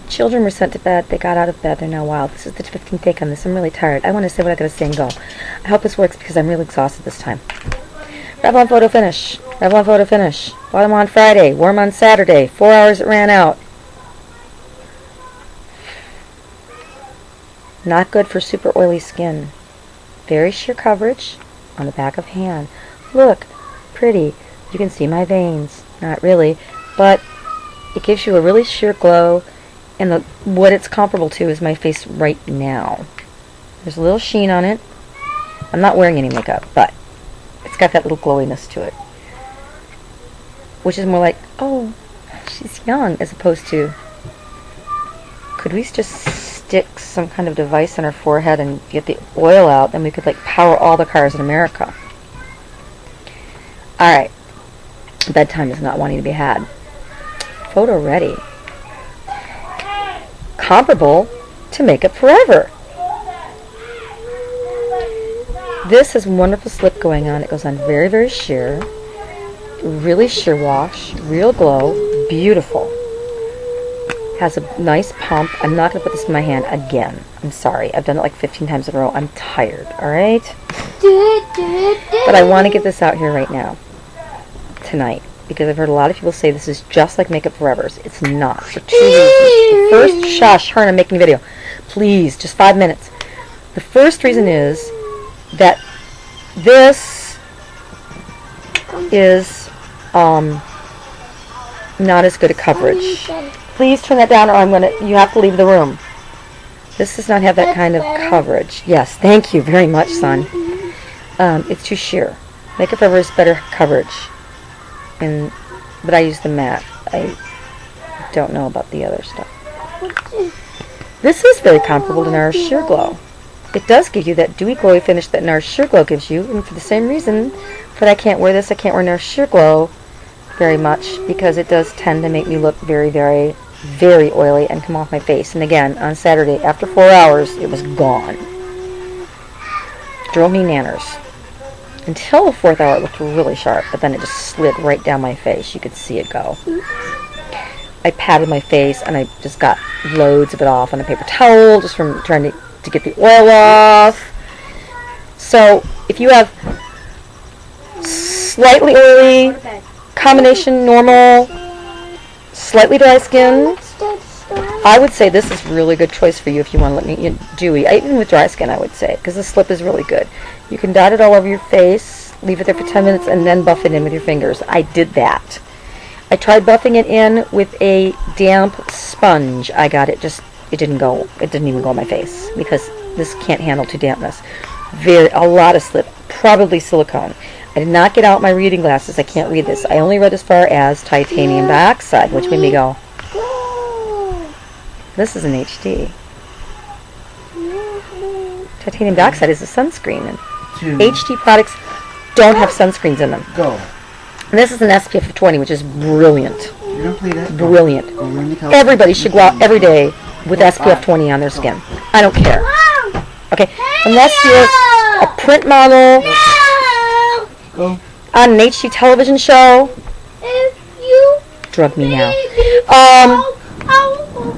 children were sent to bed. They got out of bed. They're now wild. This is the 15th take on this. I'm really tired. I want to say what I gotta say and go. I hope this works because I'm really exhausted this time. Revlon Photo Finish. Revlon Photo Finish. Bought them on Friday. Wore them on Saturday. 4 hours it ran out. Not good for super oily skin. Very sheer coverage on the back of hand. Look, pretty. You can see my veins. Not really, but it gives you a really sheer glow, and what it's comparable to is my face right now. There's a little sheen on it. I'm not wearing any makeup, but it's got that little glowiness to it, which is more like, oh, she's young, as opposed to, could we just stick some kind of device on her forehead and get the oil out, then we could like power all the cars in America. Alright, bedtime is not wanting to be had. PhotoReady. Comparable to Makeup Forever. This has wonderful slip going on. It goes on very, very sheer. Really sheer wash. Real glow. Beautiful. Has a nice pump. I'm not going to put this in my hand again. I'm sorry. I've done it like 15 times in a row. I'm tired. Alright? But I want to get this out here right now. Tonight. Because I've heard a lot of people say this is just like Makeup Forever's. It's not. For 2 reasons. The first, shush, her and I'm making a video. Please, just 5 minutes. The first reason is that this is not as good a coverage. Please turn that down or you have to leave the room. This does not have that kind of coverage. Yes, thank you very much, son. It's too sheer. Makeup Forever is better coverage. But I use the matte. I don't know about the other stuff. This is very comparable to NARS Sheer Glow. It does give you that dewy, glowy finish that NARS Sheer Glow gives you, and for the same reason that I can't wear this, I can't wear NARS Sheer Glow very much, because it does tend to make me look very, very, very oily and come off my face. And again, on Saturday, after 4 hours, it was gone. Drove me nanners. Until the 4th hour, it looked really sharp, but then it just slid right down my face. You could see it go. I patted my face, and I just got loads of it off on a paper towel, just from trying to get the oil off. So, if you have slightly oily, combination normal, slightly dry skin, I would say this is a really good choice for you if you want to let me dewy. Even with dry skin, I would say, because the slip is really good. You can dot it all over your face, leave it there for 10 minutes, and then buff it in with your fingers. I did that. I tried buffing it in with a damp sponge. I got it it didn't go. It didn't even go on my face, because this can't handle too dampness. A lot of slip, probably silicone. I did not get out my reading glasses. I can't read this. I only read as far as titanium dioxide, which made me go, this is an HD. Titanium dioxide is a sunscreen, and HD products don't have sunscreens in them. And this is an SPF of 20, which is brilliant. Brilliant. Everybody should go out every day with SPF 20 on their skin. I don't care. Okay, unless you're a print model on an HD television show. Drug me now.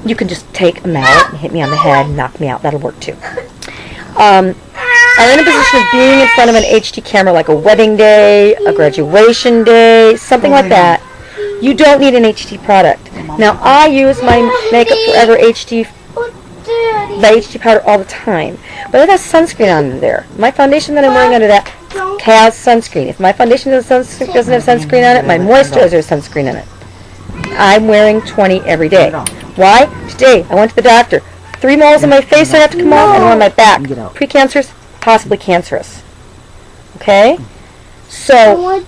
You can just take a mallet and hit me on the head and knock me out. That'll work too. Are in a position of being in front of an HD camera, like a wedding day, a graduation day, something like that. You don't need an HD product. Now, I use my Makeup Forever HD, the HD powder all the time, but it has sunscreen on there. My foundation that I'm wearing under that has sunscreen. If my foundation doesn't have sunscreen on it, my moisturizer has sunscreen in it. I'm wearing 20 every day. Why? Today, I went to the doctor. 3 moles on my face I have to come off, and 1 on my back. Precancerous, possibly cancerous. Okay? So,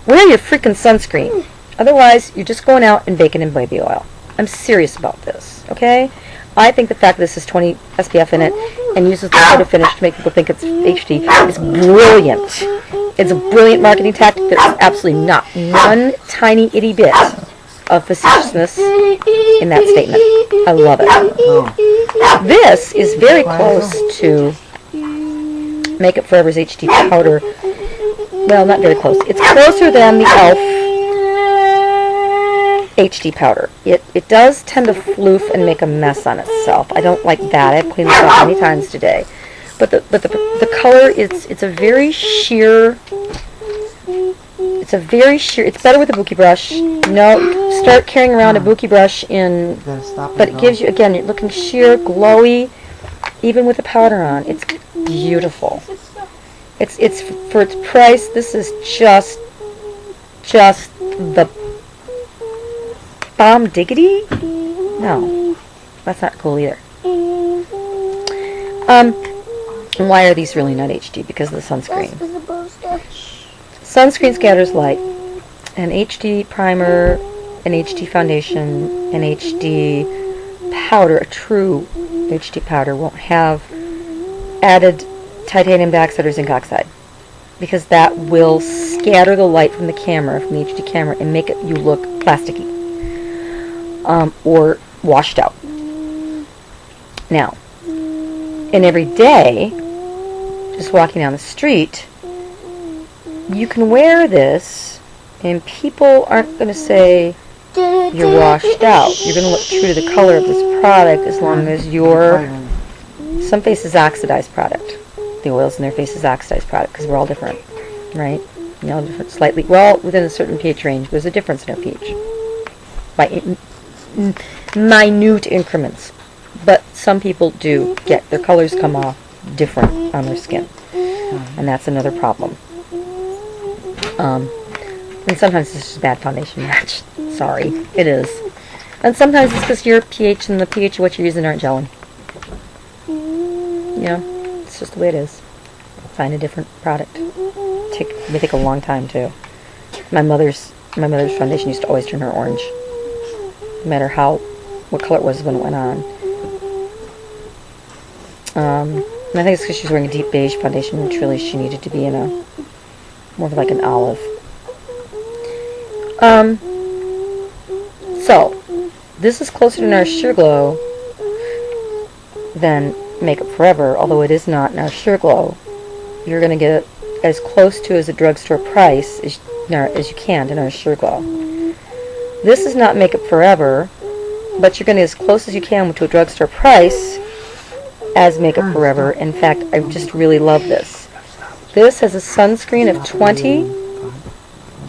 wear your freaking sunscreen. Otherwise, you're just going out and baking in baby oil. I'm serious about this. Okay? I think the fact that this has 20 SPF in it and uses the photo finish to make people think it's HD is brilliant. It's a brilliant marketing tactic. There's absolutely not one tiny itty bit of facetiousness in that statement. I love it. This is very close to Makeup Forever's HD powder. Well, not very close. It's closer than the e.l.f. HD powder. It does tend to floof and make a mess on itself. I don't like that. I've cleaned this off many times today. But the color, it's a very sheer. It's a very sheer. It's better with a Buki brush. No, start carrying around a Buki brush in. But it gives you, again, you're looking sheer, glowy, even with the powder on. It's beautiful. It's for its price. This is just the bomb diggity. No, that's not cool either. And why are these really not HD? Because of the sunscreen. Sunscreen scatters light. An HD primer, an HD foundation, an HD powder, a true HD powder, won't have added titanium dioxide or zinc oxide, because that will scatter the light from the camera, from the HD camera, and make it you look plasticky or washed out. Now, in every day, just walking down the street, you can wear this and people aren't going to say you're washed out. You're going to look true to the color of this product as long as you're, some faces oxidized product. The oils in their face is oxidized product because we're all different, right? You know, different slightly, we're all within a certain pH range. There's a difference in our pH by minute increments. But some people do get their colors come off different on their skin, and that's another problem. And sometimes it's just a bad foundation match. Sorry, it is. And sometimes it's because your pH and the pH of what you're using aren't gelling. You know, it's just the way it is. Find a different product. It may take a long time too. My mother's foundation used to always turn her orange, no matter what color it was when it went on. And I think it's because she was wearing a deep beige foundation, which really she needed to be in a more of like an olive. So this is closer to Nourish Sheer Glow than Makeup Forever, although it is not Nourish Sheer Glow. You're going to get as close to as a drugstore price as you can to Nourish Sheer Glow. This is not Makeup Forever, but you're going to get as close as you can to a drugstore price as Makeup Forever. In fact, I just really love this. This has a sunscreen of 20,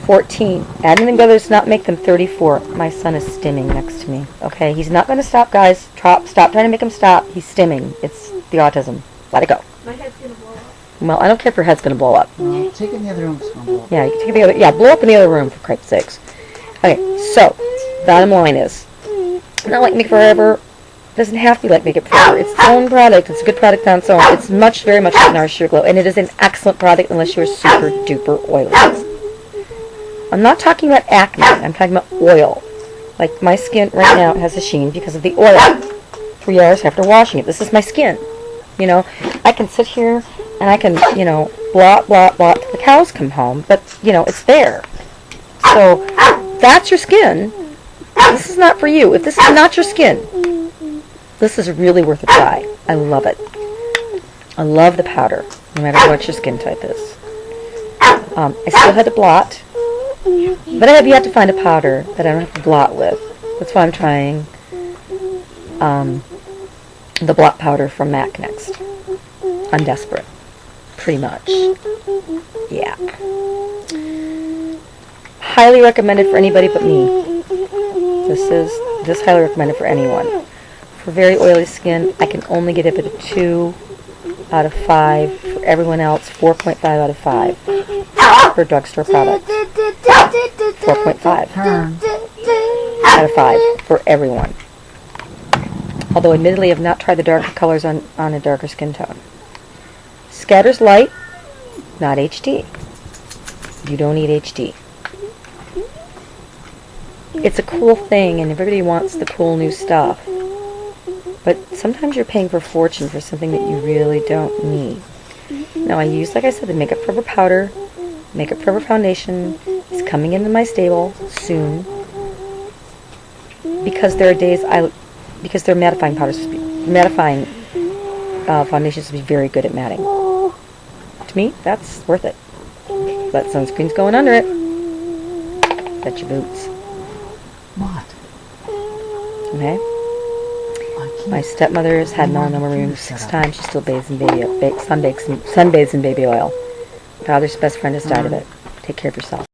14. Adding them together does not make them 34. My son is stimming next to me. Okay, he's not going to stop, guys. Stop trying to make him stop. He's stimming. It's the autism. Let it go. My head's going to blow up. Well, I don't care if your head's going to blow up. No, take it in the other room. It's going to blow up. Yeah, you can take it in the other. Yeah, blow up in the other room for Christ's sakes. Okay, so bottom line is, not like Makeup Forever. Doesn't have to be like Makeup Forever. It's its own product. It's a good product on its own. It's very much like Nourish Sheer Glow, and it is an excellent product unless you're super duper oily. I'm not talking about acne. I'm talking about oil. Like my skin right now has a sheen because of the oil. 3 hours after washing it. This is my skin. You know, I can sit here and I can, you know, blot till the cows come home, but you know, it's there. So that's your skin. This is not for you. If this is not your skin, this is really worth a try. I love it. I love the powder, no matter what your skin type is. I still had to blot, but I have yet to find a powder that I don't have to blot with. That's why I'm trying the blot powder from MAC next. I'm desperate. Pretty much. Yeah. Highly recommended for anybody but me. This highly recommended for anyone. For very oily skin, I can only give it a 2 out of 5. For everyone else, 4.5 out of 5 for a drugstore product. 4.5 out of 5 for everyone. Although admittedly, I've not tried the darker colors on a darker skin tone. Scatters light, not HD. You don't need HD. It's a cool thing, and everybody wants the cool new stuff. But sometimes you're paying for a fortune for something that you really don't need. Now, I use, like I said, the Makeup Forever powder. Makeup Forever foundation is coming into my stable soon. Because there are days because their mattifying powders, mattifying foundations will be very good at matting. To me, that's worth it. But sunscreen's going under it. Bet your boots. What? Okay? I can't. My stepmother has had melanoma removed 6 times. She still bathes in sunbathes in baby oil. Father's best friend has died of it. Take care of yourself.